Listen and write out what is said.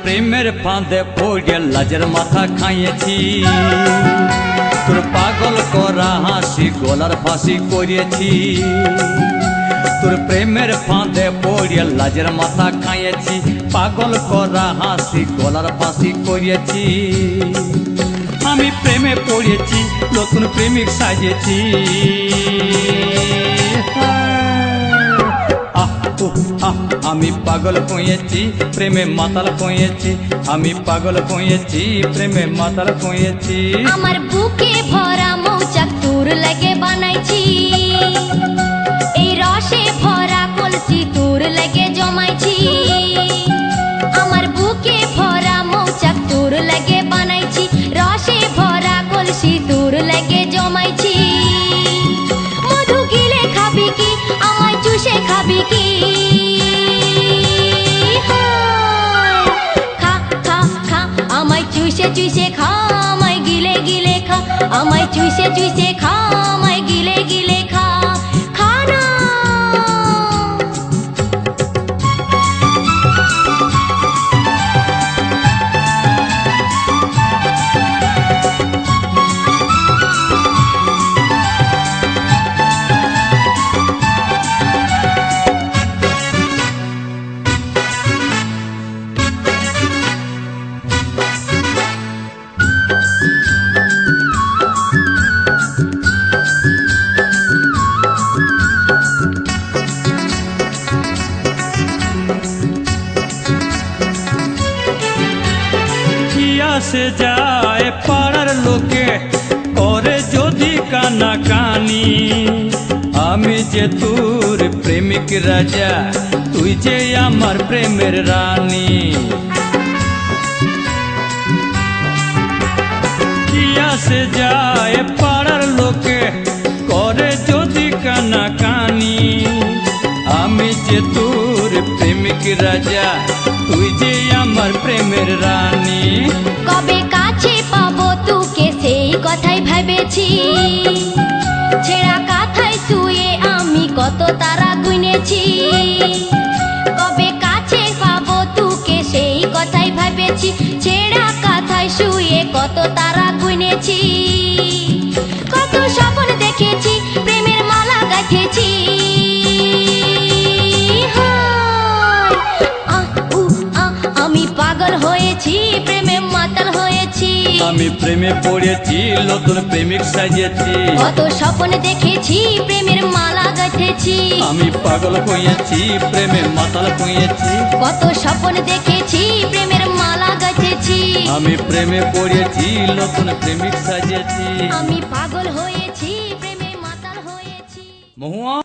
প্রেমের ফাঁদে পড়ে লাজের মাথা খাইয়েছি, তোর পাগল করা হাসি গলার ফাঁসি করিয়েছি। তোর প্রেমের ফাঁদে পড়ে লাজের মাথা খাইয়েছি, পাগল করা হাসি গলার ফাঁসি করিয়েছি। আমি প্রেমে পড়েছি, নতুন প্রেমিক সাজেছি। আমি পাগল হয়েছি, প্রেমে মাতাল হয়েছি। আমি পাগল হয়েছি, প্রেমে মাতাল হয়েছি। আমার বুকে ভরা মৌচাক তোর লাগে বানাইছি, এই রসে ভরা কলসি তোর লাগে জমাইছি। আমার বুকে ভরা মৌচাক তোর লাগে বানাইছি, রসে ভরা কলসি তোর লাগে জমাইছি। মধু গিলে খাবি কি, আমায় চুষে খাবি কি? চুষে খা, আমায় গিলে গিলে খা। আমায় চুষে খা, আমায় গিলে গিলে খা। খা না। সে যায় পাড়ার লোকে করে যদি কানা কানি, আমি যে তোর প্রেমিক রাজা, তুই যে আমার প্রেমের রানী। কিয়া সে যায় পাড়ার লোকে করে যদি কানা কানি, আমি যে তোর প্রেমিক রাজা, তুই যে আমার প্রেমের রানী। কবে কাছে পাবো তোকে সেই কথাই ভেবেছি, ছেঁড়া কাঁথায় শুয়ে আমি কত তারা গুনেছি। কবে কাছে পাবো তোকে সেই কথাই ভেবেছি, ছেঁড়া কাঁথায় শুয়ে কত তারা গুনেছি। কত স্বপ্ন দেখেছি, প্রেমের মালা গাঁথেছি। আমি পাগল হয়েছি, প্রেমে মাতাল হয়েছি। আমি প্রেমে পড়েছি, নতুন প্রেমিক সাজিয়েছি। কত স্বপ্ন দেখেছি, প্রেমের মালা গাঁথেছি। আমি পাগল হয়েছি, প্রেমে মাতাল হয়েছি। কত স্বপ্ন দেখেছি, প্রেমের মালা গাঁথেছি। আমি প্রেমে পড়েছি, নতুন প্রেমিক সাজিয়েছি। আমি পাগল হয়েছি, প্রেমে মাতাল হয়েছি। মহুয়া।